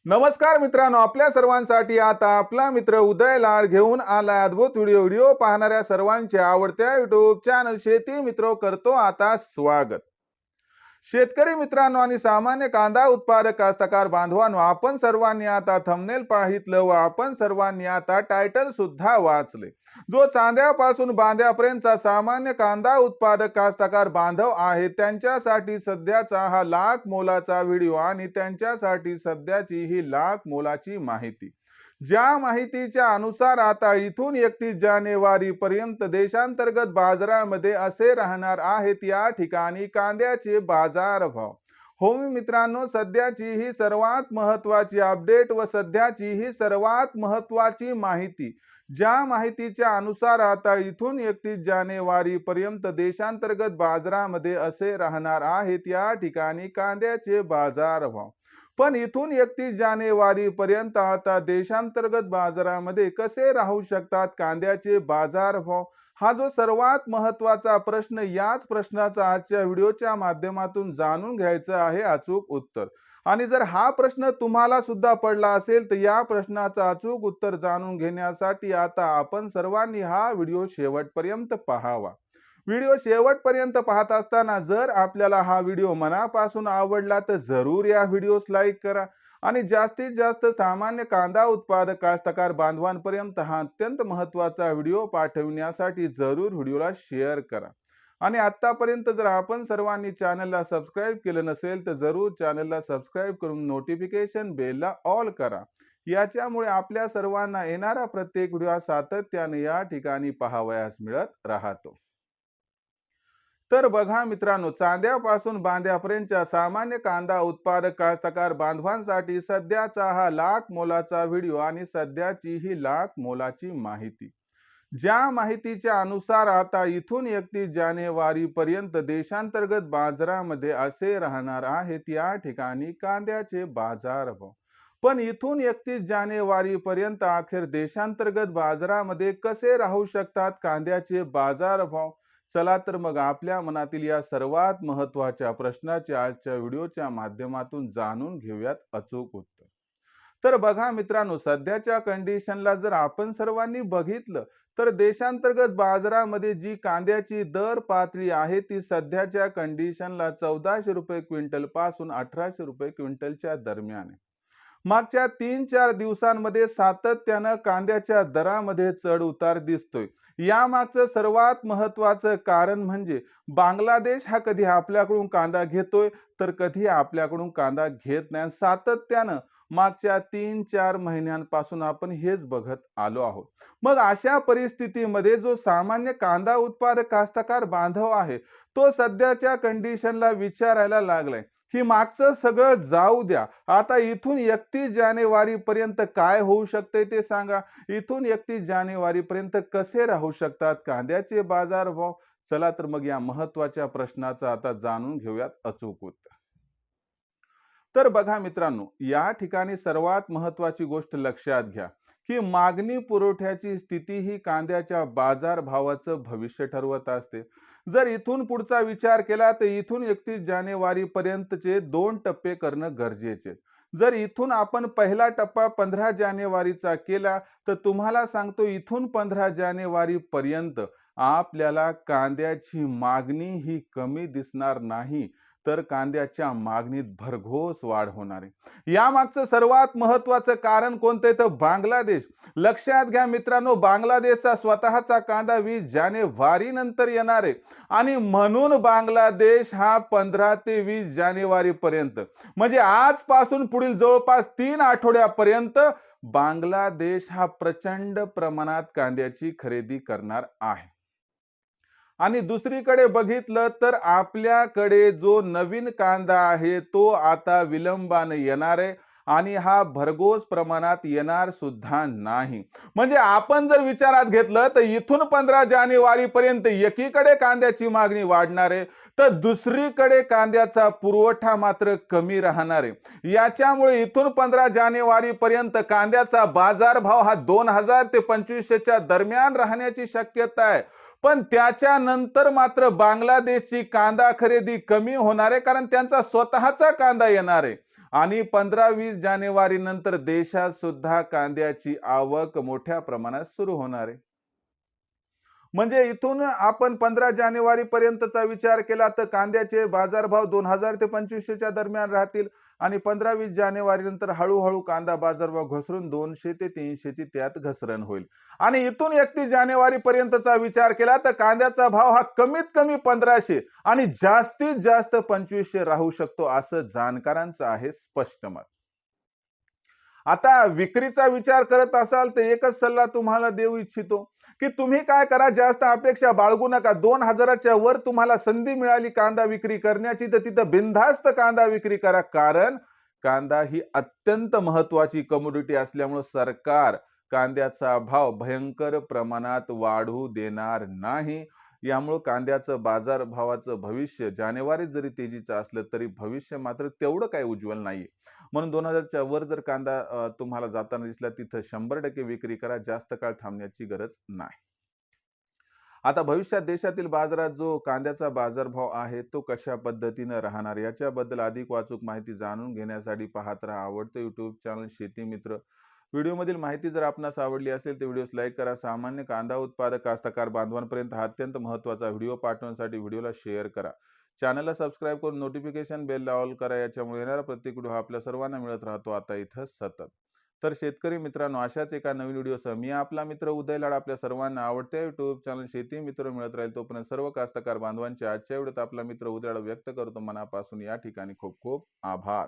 नमस्कार मित्रांनो, आपल्या सर्वांसाठी आता आपला मित्र उदय लाड घेऊन आला अद्भुत व्हिडिओ पाहणाऱ्या सर्वांच्या आवडत्या युट्यूब चॅनल शेती मित्र करतो आता स्वागत। शेतकरी मित्रांनो आणि सामान्य कांदा उत्पादक कास्तकार बांधवांनो, आपण सर्वांनी आता थंबनेल पाहितलं व आपण सर्वांनी आता टायटल सुद्धा वाचले। जो चांद्यापासून बांध्यापर्यंतचा सामान्य कांदा उत्पादक कास्तकार बांधव आहे त्यांच्यासाठी सध्याचा हा लाख मोलाचा व्हिडिओ आणि त्यांच्यासाठी सध्याची ही लाख मोलाची माहिती। ज्या माहितीच्या अनुसार आता इथून 31 जानेवारी पर्यंत देशांतर्गत बाजारामध्ये असे राहणार आहेत या ठिकाणी कांद्याचे बाजारभाव। हो मित्रांनो, सध्याची ही सर्वात महत्त्वाची अपडेट व सध्याची ही सर्वात महत्त्वाची माहिती। ज्या माहितीच्या अनुसार आता इथून 31 जानेवारी पर्यंत देशांतर्गत बाजारामध्ये असे राहणार आहेत या ठिकाणी कांद्याचे बाजारभाव। पण इथून 31 जानेवारी पर्यंत आता देशांतर्गत बाजारामध्ये कसे राहू शकतात कांद्याचे बाजारभाव, हा जो सर्वात महत्त्वाचा प्रश्न, याच प्रश्नाचा आजच्या व्हिडिओच्या माध्यमातून जाणून घ्यायचं आहे अचूक उत्तर। आणि जर हा प्रश्न तुम्हाला सुद्धा पडला असेल तर या प्रश्नाचं अचूक उत्तर जाणून घेण्यासाठी आता आपण सर्वांनी हा व्हिडिओ शेवटपर्यंत पाहावा। व्हिडिओ शेवटपर्यंत पाहत असताना जर आपल्याला हा व्हिडिओ मनापासून आवडला तर जरूर या व्हिडिओस लाईक करा आणि जास्तीत जास्त सामान्य कांदा उत्पादक कास्तकार बांधवांपर्यंत हा अत्यंत महत्त्वाचा व्हिडिओ पाठवण्यासाठी जरूर व्हिडिओला शेअर करा। आणि आतापर्यंत जर आपण सर्वांनी चॅनलला सबस्क्राइब केलं नसेल तर जरूर चॅनलला सबस्क्राइब करून नोटिफिकेशन बेलला ऑल करा। याच्यामुळे आपल्या सर्वांना येणारा प्रत्येक व्हिडिओ सातत्याने या ठिकाणी पाहावयास मिळत राहतो। तर बघा मित्रांनो, चांद्यापासून बांध्यापर्यंतच्या सामान्य कांदा उत्पादक कास्तकार बांधवांसाठी सध्याचा हा लाख मोलाचा व्हिडिओ आणि सध्याची ही लाख मोलाची माहिती। ज्या माहितीच्या अनुसार आता इथून 31 जानेवारी पर्यंत देशांतर्गत बाजारामध्ये असे राहणार आहेत या ठिकाणी कांद्याचे बाजारभाव। पण इथून 31 जानेवारी पर्यंत अखेर देशांतर्गत बाजारामध्ये कसे राहू शकतात कांद्याचे बाजारभाव, चला तर मग आपल्या मनातील या सर्वात महत्त्वाच्या प्रश्नाचे आजच्या व्हिडिओच्या माध्यमातून जाणून घेऊयात अचूक उत्तर। तर बघा मित्रांनो, सध्याच्या कंडिशनला जर आपण सर्वांनी बघितलं तर देशांतर्गत बाजारामध्ये जी कांद्याची दर पातळी आहे ती सध्याच्या कंडिशनला 1400 रुपये क्विंटल पासून 1800 रुपये क्विंटलच्या दरम्यान आहे। मागच्या 3-4 दिवसांमध्ये सातत्याने कांद्याच्या दरामध्ये चढ उतार दिसतोय। यामागचं सर्वात महत्त्वाचं कारण म्हणजे बांगलादेश हा कधी आपल्याकडून कांदा घेतोय तर कधी आपल्याकडून कांदा घेत नाही। सातत्याने मागच्या 3-4 महिन्यांपासून आपण हेच बघत आलो आहोत। मग अशा परिस्थितीमध्ये जो सामान्य कांदा उत्पादक कास्तकार बांधव आहे तो सध्याच्या कंडिशनला विचारायला लागलाय की मागचं सगळं जाऊ द्या, आता इथून 31 जानेवारी पर्यंत काय होऊ शकते ते सांगा। इथून 31 जानेवारी पर्यंत कसे राहू शकतात कांद्याचे बाजारभाव, चला तर मग या महत्त्वाच्या प्रश्नाचं आता जाणून घेऊयात अचूक उत्तर। तर बघा मित्रांनो, या ठिकाणी सर्वात महत्त्वाची गोष्ट लक्षात घ्या की मागणी पुरवठ्याची स्थिती ही कांद्याच्या बाजारभावाचं भविष्य ठरवत असते। जर इथून पुढचा विचार केला तर इथून 31 जानेवारी पर्यंतचे 2 टप्पे करणं गरजेचे। जर इथून आपण पहिला टप्पा 15 जानेवारीचा केला तर तुम्हाला सांगतो इथून 15 जानेवारी पर्यंत आपल्याला कांद्याची मागणी ही कमी दिसणार नाही तर कांद्याच्या मागणीत भरघोस वाढ होणार आहे। यामागचं सर्वात महत्त्वाचं कारण कोणतं तर बांगलादेश। लक्षात घ्या मित्रांनो, बांगलादेशचा स्वतःचा कांदा 20 जानेवारी नंतर येणार आहे आणि म्हणून बांगलादेश हा 15 ते 20 जानेवारी पर्यंत म्हणजे आजपासून पुढील जवळपास 3 आठवड्यापर्यंत बांगलादेश हा प्रचंड प्रमाणात कांद्याची खरेदी करणार आहे। आणि दुसरीकडे बघितलं तर आपल्याकडे जो नवीन कांदा आहे तो आता विलंबाने येणार आहे आणि हा भरघोस प्रमाणात येणार सुद्धा नाही। म्हणजे आपण जर विचारात घेतलं तर इथून 15 जानेवारी पर्यंत एकीकडे कांद्याची मागणी वाढणार आहे तर दुसरीकडे कांद्याचा पुरवठा मात्र कमी राहणार आहे। याच्यामुळे इथून 15 जानेवारी पर्यंत कांद्याचा बाजारभाव हा 2000 ते 2500च्या दरम्यान राहण्याची शक्यता आहे। पण त्याच्यानंतर मात्र बांगलादेशची कांदा खरेदी कमी होणार आहे कारण त्यांचा स्वतःचा कांदा येणार आहे आणि 15-20 जानेवारी नंतर देशात सुद्धा कांद्याची आवक मोठ्या प्रमाणात सुरू होणार आहे. म्हणजे इथून आपण 15 जानेवारी पर्यंतचा विचार केला तर कांद्याचे बाजारभाव 2000 ते 2500च्या दरम्यान राहतील आणि 15-20 जानेवारी नंतर हळूहळू कांदा बाजारभाव घसरून 200 ते 300ची त्यात घसरण होईल. आणि इथून 31 जानेवारी पर्यंतचा विचार केला तर कांद्याचा भाव हा कमीत कमी 1500 आणि जास्तीत जास्त 2500 राहू शकतो असं जाणकारांचं आहे स्पष्ट मत. आता विक्रीचा विचार करत असाल तर एकच सल्ला तुम्हाला देऊ इच्छितो की तुम्ही काय करा, जास्त अपेक्षा बाळगू नका. 2000च्या वर तुम्हाला संधी मिळाली कांदा विक्री करण्याची तर तिथं बिनधास्त कांदा विक्री करा. कारण कांदा ही अत्यंत महत्वाची कमोडिटी असल्यामुळे सरकार कांद्याचा भाव भयंकर प्रमाणात वाढू देणार नाही. यामुळे कांद्याचं बाजारभावाचं भविष्य जानेवारीत जरी तेजीचं असलं तरी भविष्य मात्र तेवढं काही उज्ज्वल नाही. म्हणून 2000च्या वर जर कांदा तुम्हाला जाताना दिसला तिथं 100% विक्री करा. जास्त काळ थांबण्याची गरज नाही. आता भविष्यात देशातील बाजारात जो कांद्याचा बाजारभाव आहे तो कशा पद्धतीने राहणार याच्याबद्दल अधिक वाचूक माहिती जाणून घेण्यासाठी पाहत राहा आवडतं यूट्यूब चॅनल शेती मित्र. व्हिडिओमधील माहिती जर आपणास आवडली असेल तर व्हिडिओस लाईक करा. सामान्य कांदा उत्पादक कास्तकार बांधवांपर्यंत हा अत्यंत महत्त्वाचा व्हिडिओ पाठवण्यासाठी व्हिडिओला शेअर करा. चॅनलला सबस्क्राईब करून नोटिफिकेशन बेलला ऑल करा. याच्यामुळे येणारा प्रत्येक व्हिडिओ आपल्या सर्वांना मिळत राहतो आता इथं सतत. तर शेतकरी मित्रांनो, अशाच एका नवीन व्हिडिओसह मी आपला मित्र उदय लाड आपल्या सर्वांना आवडत्या यूट्यूब चॅनल शेती मित्र मिळत राहील. तोपर्यंत सर्व कास्तकार बांधवांच्या आजच्या व्हिडिओत आपला मित्र उदय लाड व्यक्त करतो मनापासून या ठिकाणी खूप खूप आभार.